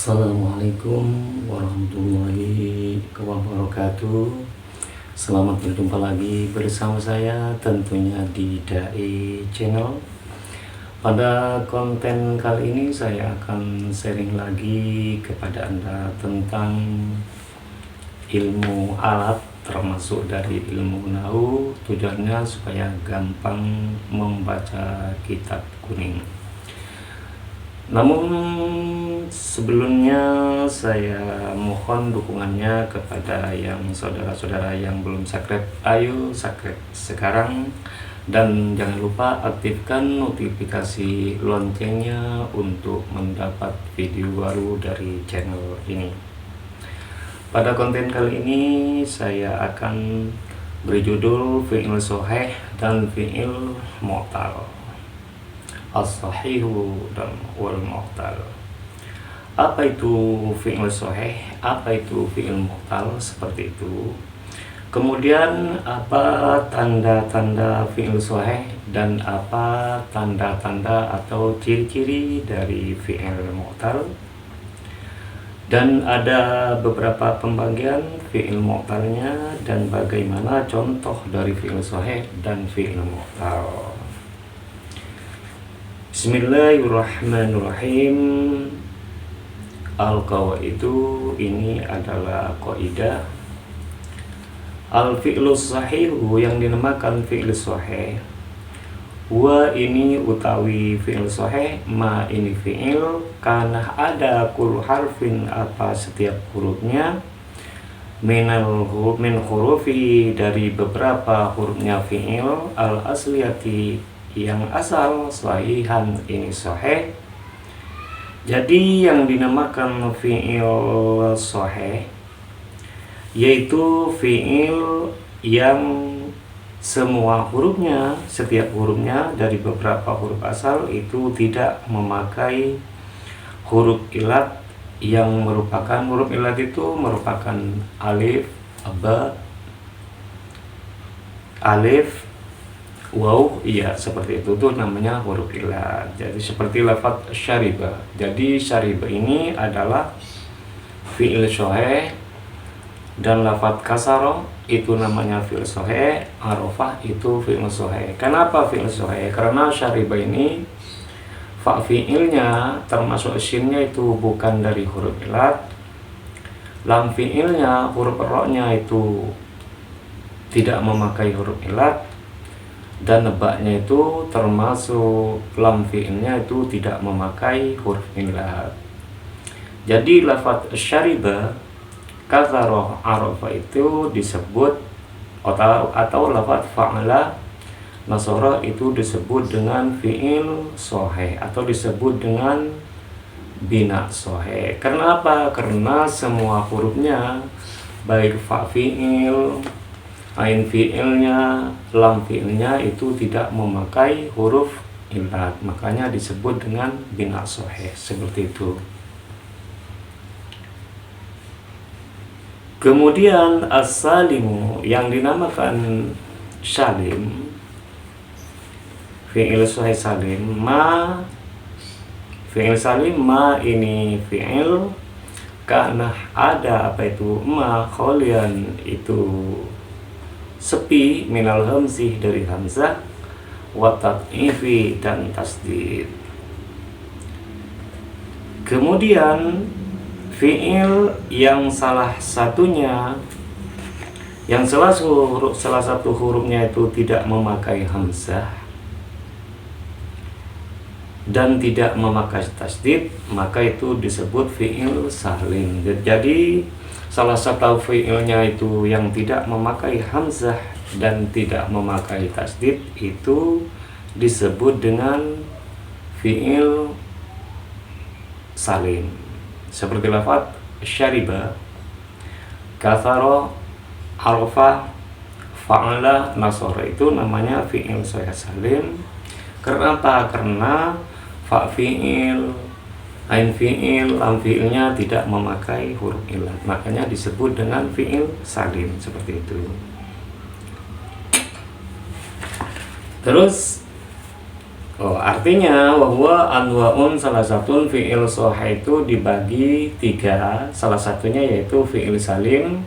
Assalamualaikum warahmatullahi wabarakatuh. Selamat berjumpa lagi bersama saya tentunya di Dai Channel. Pada konten kali ini saya akan sharing lagi kepada Anda tentang ilmu alat, termasuk dari ilmu nahwu. Tujuannya supaya gampang membaca kitab kuning. Namun sebelumnya saya mohon dukungannya kepada yang saudara-saudara yang belum subscribe. Ayo subscribe sekarang dan jangan lupa aktifkan notifikasi loncengnya untuk mendapat video baru dari channel ini. Pada konten kali ini saya akan beri judul fi'il shahih dan fi'il mu'tal. As-sahihu dan wal mu'tal. Apa itu fi'il shahih? Apa itu fi'il mu'tal? Seperti itu. Kemudian apa tanda-tanda fi'il shahih dan apa tanda-tanda atau ciri-ciri dari fi'il mu'tal? Dan ada beberapa pembagian fi'il mu'talnya dan bagaimana contoh dari fi'il shahih dan fi'il mu'tal. Bismillahirrahmanirrahim. Al-qawaidu, ini adalah kaidah. Al-fi'lu sahihu, yang dinamakan fi'il sahih. Wa, ini utawi fi'il sahih. Ma, ini fi'il. Karena ada kul harfin, apa setiap hurufnya. Min hurufi, dari beberapa hurufnya fi'il. Al-asliyati, yang asal, sahihan, ini sahih. Jadi yang dinamakan fi'il sahih yaitu fi'il yang semua hurufnya, setiap hurufnya dari beberapa huruf asal itu tidak memakai huruf ilat, yang merupakan huruf ilat itu merupakan alif, ba, alif, wow, iya seperti itu tuh namanya huruf ilat. Jadi seperti lafaz syariba. Jadi syariba ini adalah fi'il sahih, dan lafaz kasara itu namanya fi'il sahih, arafah itu fi'il sahih. Kenapa fi'il sahih? Karena syariba ini fa fi'ilnya termasuk shinnya itu bukan dari huruf ilat. Lam fi'ilnya, huruf ra-nya itu tidak memakai huruf ilat. Dan nebaknya itu termasuk lam fi'ilnya itu tidak memakai huruf ilat. Jadi lafaz syariba, katsara, arafa itu disebut atau lafaz fa'ala, nasara itu disebut dengan fi'il sahih atau disebut dengan bina sahih. Karena apa? Karena semua hurufnya baik fa fi'il, ain fi'ilnya, lam fi'ilnya itu tidak memakai huruf ilat, makanya disebut dengan bina sahih, seperti itu. Kemudian as-salimu, yang dinamakan salim, fi'il sahih salim, ma, fi'il salim, ma ini fi'il karena ada apa itu ma, kholian itu sepi, minal hamzih dari hamzah, wa tad'ifi dan tasdid. Kemudian fi'il yang salah satunya, yang salah satu hurufnya itu tidak memakai hamzah dan tidak memakai tasdid, maka itu disebut fi'il salim. Jadi salah satu fi'ilnya itu yang tidak memakai hamzah dan tidak memakai tasdid itu disebut dengan fi'il salim. Seperti lafaz syariba, katsara, arafa, fa'ala, nasara, itu namanya fi'il sahih salim. Karena apa? Karena fa fi'il, ain fi'il, lam fi'ilnya tidak memakai huruf ilat, makanya disebut dengan fi'il salim, seperti itu. Terus Oh, artinya bahwa anwaun salah satu fi'il sahih itu dibagi tiga, salah satunya yaitu fi'il salim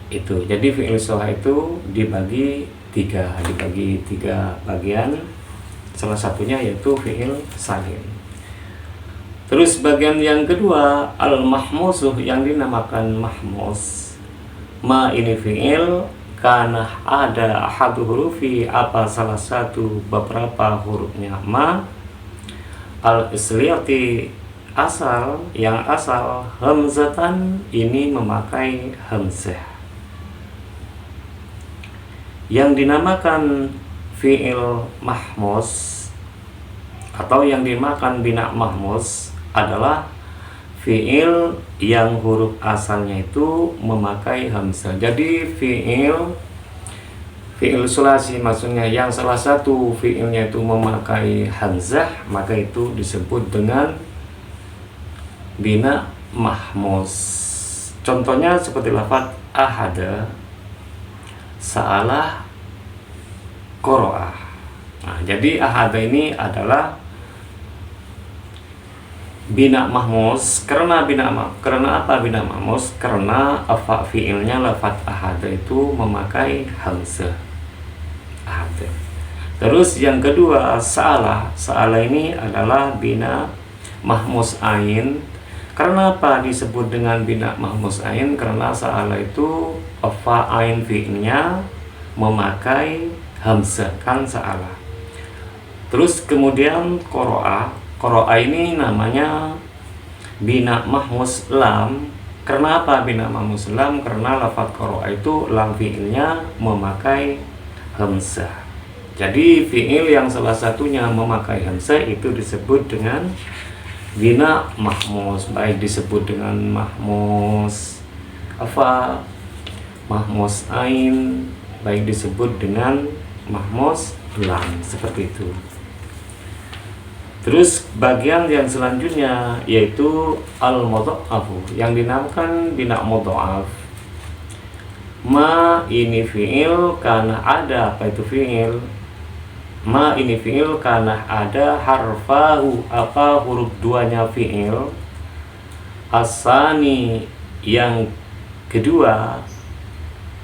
itu. Jadi fi'il sahih itu dibagi tiga bagian, salah satunya yaitu fi'il salim. Terus bagian yang kedua al-mahmusuh yang dinamakan mahmus. Ma ini fi'il karena ada ahadu hurufi apa salah satu beberapa hurufnya ma al-isliyati asal yang asal hamzatan ini memakai hamzah. Yang dinamakan fi'il mahmus atau yang dinamakan bina mahmus adalah fi'il yang huruf asalnya itu memakai hamzah. Jadi fi'il sulasi maksudnya yang salah satu fi'ilnya itu memakai hamzah, maka itu disebut dengan bina mahmus. Contohnya seperti lafaz ahada, sa'alah, qoro'ah. Nah, jadi ahada ini adalah bina mahmus. Karena apa bina mahmus? Karena apa fiilnya lafaz ahada itu memakai hamzah. Ahada. Terus yang kedua sa'alah. Sa'alah ini adalah bina mahmus ain. Karena apa disebut dengan bina mahmus ain? Karena sa'alah itu apa ain fiilnya memakai hamzah, kan sa'alah. Terus kemudian qoro'ah. Qoro'ah ini namanya bina mahmus lam. Karena apa bina mahmus lam? Karena lafaz qoro'ah itu lam fi'ilnya memakai hamzah. Jadi fi'il yang salah satunya memakai hamzah itu disebut dengan bina mahmus. Baik disebut dengan mahmus apa? Mahmus ain, baik disebut dengan mahmus lam, seperti itu. Terus bagian yang selanjutnya yaitu al-mudha'afu yang dinamakan bina mudha'af. Ma ini fi'il karena ada apa itu fi'il? Ma ini fi'il karena ada harfahu apa huruf duanya fi'il. Asani yang kedua,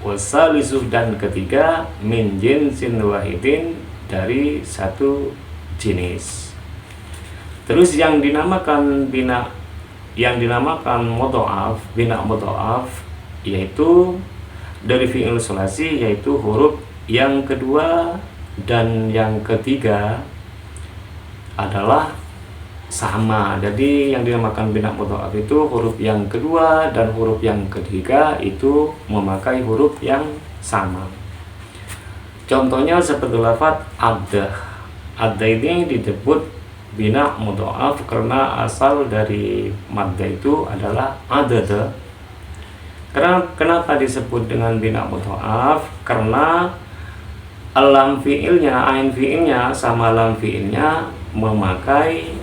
wasalisu dan ketiga, min jinsin wahidin dari satu jenis. Terus yang dinamakan bina mudha'af yaitu dari fi'il sulasi yaitu huruf yang kedua dan yang ketiga adalah sama. Jadi yang dinamakan bina mudha'af itu huruf yang kedua dan huruf yang ketiga itu memakai huruf yang sama. Contohnya seperti lafaz abdah. Abdah ini disebut bina mudha'af karena asal dari madda itu adalah adada. Kenapa disebut dengan bina mudha'af? Karena lam fi'ilnya, ain fi'ilnya sama lam fi'ilnya memakai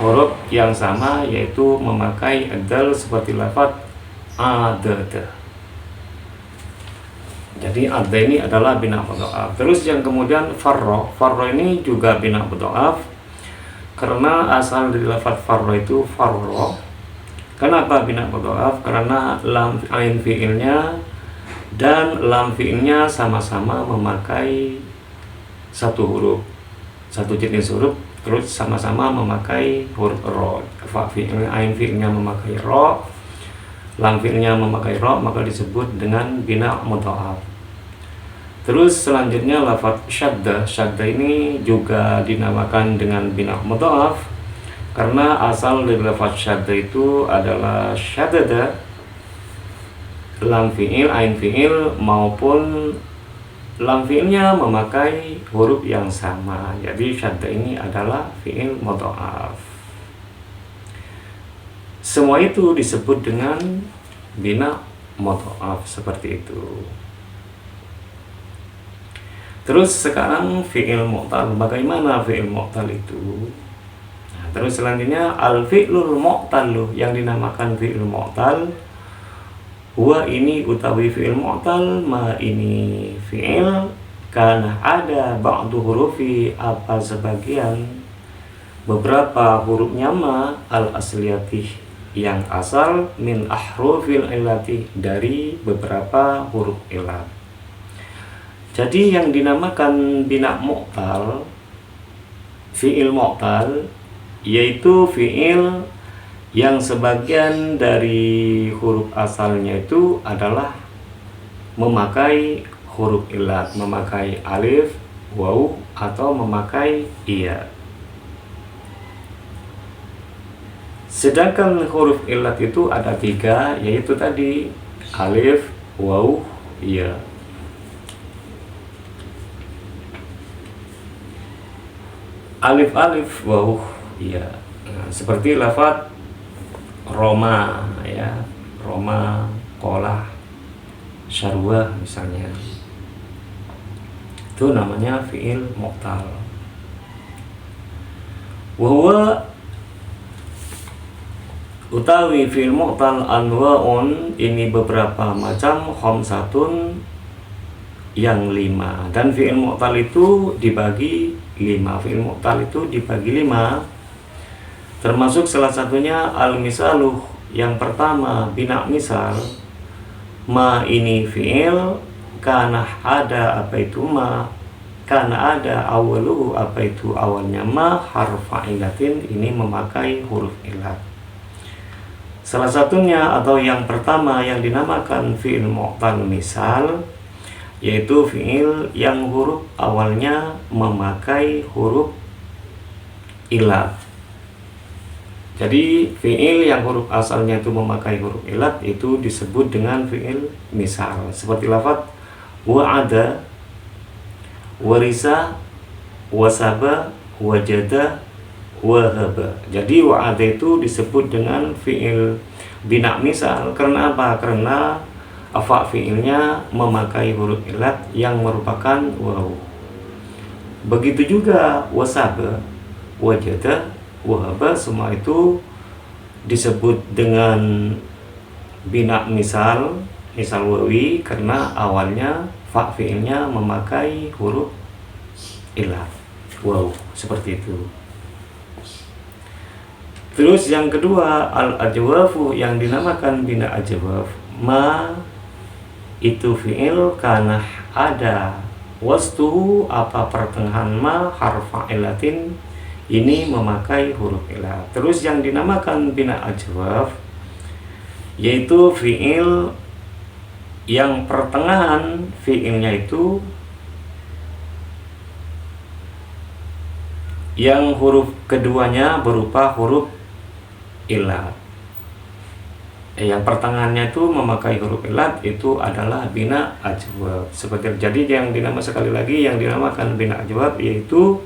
huruf yang sama yaitu memakai adal seperti lafaz adada. Jadi adda ini adalah bina mudha'af. Terus yang kemudian farro ini juga bina mudha'af karena asal dari lafaz farro itu farro. Kenapa bina mudha'af? Karena lam ain fi'ilnya dan lam fi'ilnya sama-sama memakai satu huruf, satu jenis huruf, terus sama-sama memakai huruf ro. Ain fi'ilnya memakai ro, lam fi'ilnya memakai ro, maka disebut dengan bina mudha'af. Terus selanjutnya lafaz syaddah. Syaddah ini juga dinamakan dengan bina mudha'af karena asal dari lafaz syaddah itu adalah syaddada, lam fi'il, ain fi'il maupun lam fi'ilnya memakai huruf yang sama. Jadi syaddah ini adalah fi'il mudha'af. Semua itu disebut dengan bina mudha'af seperti itu. Terus sekarang fi'il mu'tal. Bagaimana fi'il mu'tal itu? Nah, terus selanjutnya al-fi'lul mu'tal yang dinamakan fi'il mu'tal. Huwa ini utawi fi'il mu'tal ma ini fi'il karena ada ba'du hurufi apa sebagian beberapa hurufnya ma al asliyati yang asal min ahrufil illati dari beberapa huruf illat. Jadi yang dinamakan bina mu'tal, fi'il mu'tal, yaitu fi'il yang sebagian dari huruf asalnya itu adalah memakai huruf illat, memakai alif, waw, atau memakai iya. Sedangkan huruf illat itu ada 3, yaitu tadi alif, waw, iya. Alif, alif, waw, iya. Nah, seperti lafaz Roma, ya, Roma, kolah, syarwah misalnya, itu namanya fi'il mu'tal. Wahwa utawi fi'il mu'tal anwa'un, ini beberapa macam, khamsatun yang 5. Dan fi'il mu'tal itu dibagi 5. Fi'il mu'tal itu dibagi 5, termasuk salah satunya al-misaluh. Yang pertama bina misal, ma ini fi'il, karena ada apa itu ma, karena ada awaluhu apa itu awalnya ma, harfa ilatin, ini memakai huruf ilat. Salah satunya atau yang pertama yang dinamakan fi'il mu'tal misal, yaitu fi'il yang huruf awalnya memakai huruf ilat. Jadi fi'il yang huruf asalnya itu memakai huruf ilat itu disebut dengan fi'il misal. Seperti lafaz wa'ada, warisa, wasaba, wajada, wahaba. Jadi wa'ada itu disebut dengan fi'il bina misal. Karena apa? Karena afa fi'ilnya memakai huruf ilat yang merupakan waw. Begitu juga wasaba, wajada, wahaba, semua itu disebut dengan bina misal, misal wawi, karena awalnya fa fi'ilnya memakai huruf ilat, waw, seperti itu. Terus yang kedua al-ajwafu, yang dinamakan bina ajwaf, ma itu fi'il karena ada wastuhu apa pertengahan ma harfa ilatin, ini memakai huruf ilat. Terus yang dinamakan bina ajwaf, yaitu fi'il yang pertengahan fi'ilnya itu yang huruf keduanya berupa huruf ilat. Yang pertengahannya itu memakai huruf ilat, itu adalah bina ajwaf. Seperti jadi yang dinamakan, sekali lagi, yang dinamakan bina ajwaf yaitu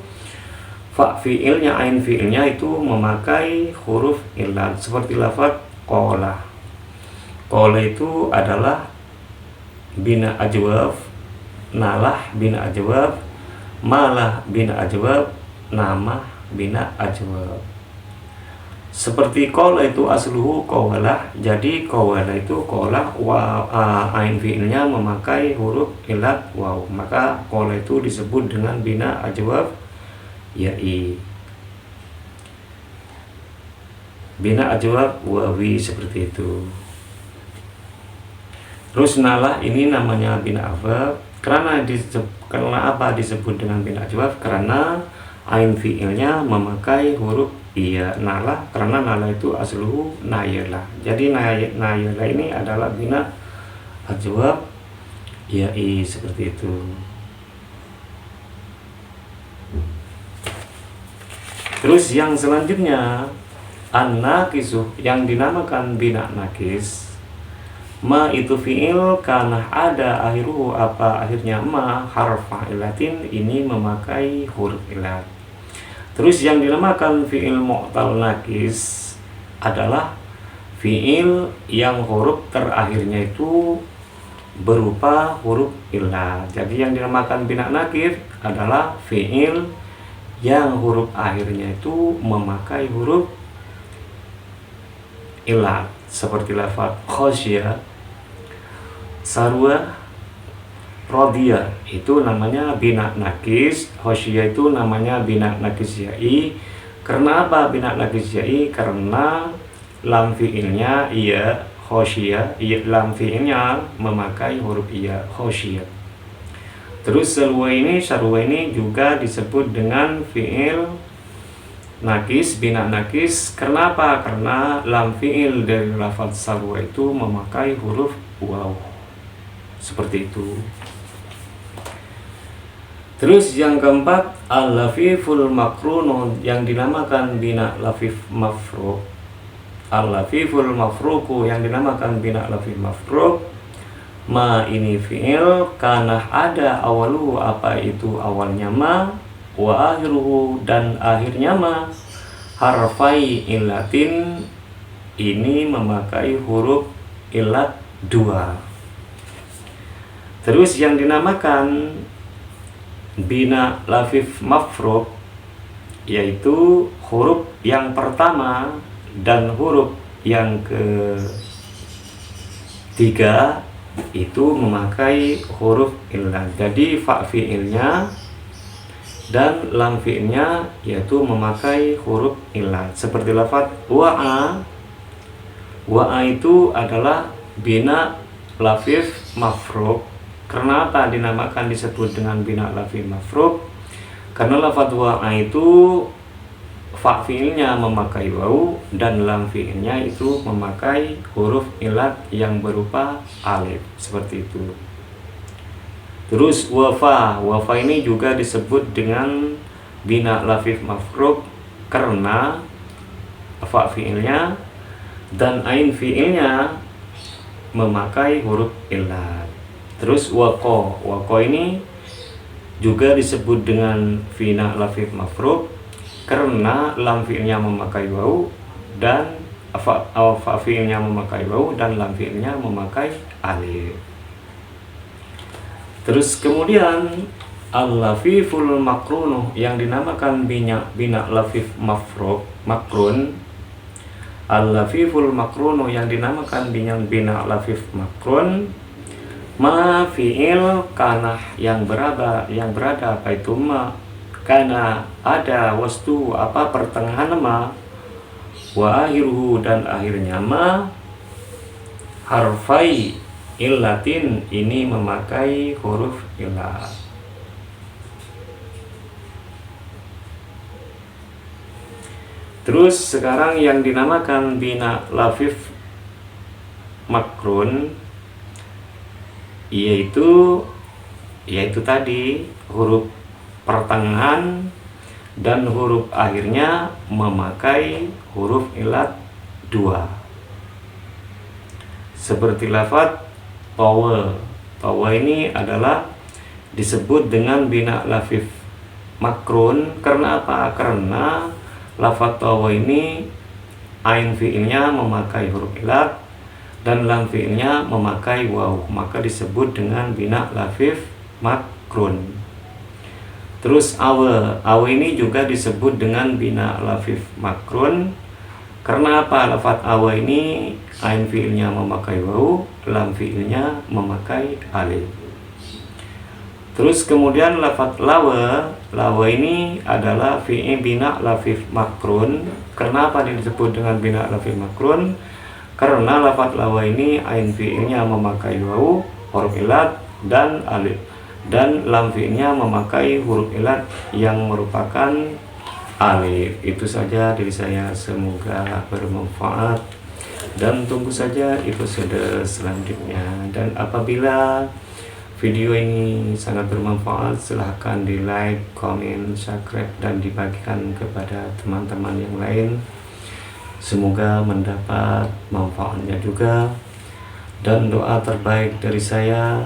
fa fi'ilnya, ain fi'ilnya itu memakai huruf ilat. Seperti lafaz qola. Qola itu adalah bina ajwaf, nalah bina ajwaf, malah bina ajwaf, nama bina ajwaf. Seperti qola itu asluhu qawalah. Jadi qawalah itu qola, ain fi'ilnya memakai huruf ilat waw, maka qola itu disebut dengan bina ajwaf ya'i. Bina ajwaf wawi, seperti itu. Terus nalah ini namanya bina ajwaf karena apa disebut dengan bina ajwaf? Karena ain fi'ilnya memakai huruf iya. Nalah karena nalah itu asluhu nayalah. Jadi nayalah ini adalah bina ajwaf ya'i, seperti itu. Terus yang selanjutnya an-naqisu, yang dinamakan bina nakis, ma itu fi'il karena ada akhiruhu apa akhirnya ma harfa ilatin, ini memakai huruf ilat. Terus yang dinamakan fi'il mu'tal nakis adalah fi'il yang huruf terakhirnya itu berupa huruf ilat. Jadi yang dinamakan bina nakis adalah fi'il yang huruf akhirnya itu memakai huruf ilat. Seperti lafaz khosyah, sarwa, Rodiyah itu namanya bina nakis, khosyiyah itu namanya bina nakis ya'i. Karena apa bina nakis ya'i? Karena lam fi'ilnya iya khosyiyah, iya lam fi'ilnya memakai huruf iya khosyiyah. Terus sarwa ini juga disebut dengan fi'il nakis, bina nakis. Kenapa? Karena lam fi'il dari lafaz sarwa itu memakai huruf waw. Seperti itu. Terus yang keempat, al-lafiful makrun yang dinamakan bina lafif mafruq. Al-lafiful mafruqu yang dinamakan bina lafif mafruq. Ma ini fi'il karena ada awalu apa itu awalnya ma, wa akhiruhu dan akhirnya ma, harfai illatin ini memakai huruf illat 2. Terus yang dinamakan bina lafif mafruq yaitu huruf yang pertama dan huruf yang ketiga itu memakai huruf illat. Jadi fa fi'ilnya dan lam fi'ilnya yaitu memakai huruf illat. Seperti lafaz wa'a. Wa'a itu adalah bina lafif mafruq. Kenapa dinamakan disebut dengan bina lafif mafruq? Karena lafaz wa'a itu fa fi'ilnya memakai waw dan lam fi'ilnya itu memakai huruf illat yang berupa alif, seperti itu. Terus wafa ini juga disebut dengan bina lafif mafruq karena fa fi'ilnya dan ain fi'ilnya memakai huruf illat. Terus waqo ini juga disebut dengan bina lafif mafruq karena lam fi'ilnya memakai waw dan fa fi'ilnya memakai waw dan lam fi'ilnya memakai alif. Terus kemudian al-lafiful makrun yang dinamakan bina lafif makrun. Al-lafiful makrun yang dinamakan bina lafif makrun ma fi'il kana yang berada apa itu ma karena ada wastu apa pertengahan ma, wa akhiruhu dan akhirnya ma, harfai illatin ini memakai huruf illat. Terus sekarang yang dinamakan bina lafif makrun yaitu tadi huruf pertengahan dan huruf akhirnya memakai huruf illat 2. Seperti lafaz tawa. Tawa ini adalah disebut dengan bina lafif makrun karena apa? Karena lafaz tawa ini ain fi'ilnya memakai huruf illat dan lam fi'ilnya memakai waw, maka disebut dengan bina lafif makrun. Terus awe ini juga disebut dengan bina lafif makrun karena apa? Lafaz awe ini ain fi'ilnya memakai waw, lam fi'ilnya memakai alif. Terus kemudian lafaz lawa ini adalah fi'il bina lafif makrun. Kenapa disebut dengan bina lafif makrun? Karena lafaz lawa ini ain fi'ilnya memakai waw, huruf illat dan alif dan lam fi'ilnya memakai huruf illat yang merupakan alif. Itu saja dari saya, semoga bermanfaat dan tunggu saja episode selanjutnya. Dan apabila video ini sangat bermanfaat, silahkan di like, komen, subscribe dan dibagikan kepada teman-teman yang lain. Semoga mendapat manfaatnya juga. Dan doa terbaik dari saya,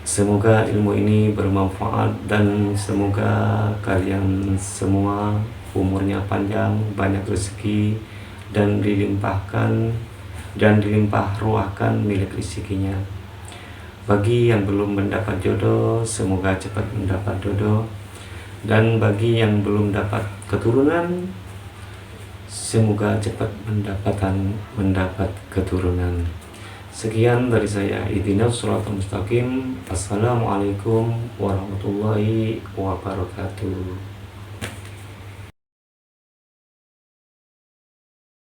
semoga ilmu ini bermanfaat dan semoga kalian semua umurnya panjang, banyak rezeki dan dilimpahkan dan dilimpah ruahkan milik rezekinya. Bagi yang belum mendapat jodoh, semoga cepat mendapat jodoh. Dan bagi yang belum dapat keturunan, semoga cepat mendapat keturunan. Sekian dari saya. Ihdinas shiratal mustaqim. Assalamualaikum warahmatullahi wabarakatuh.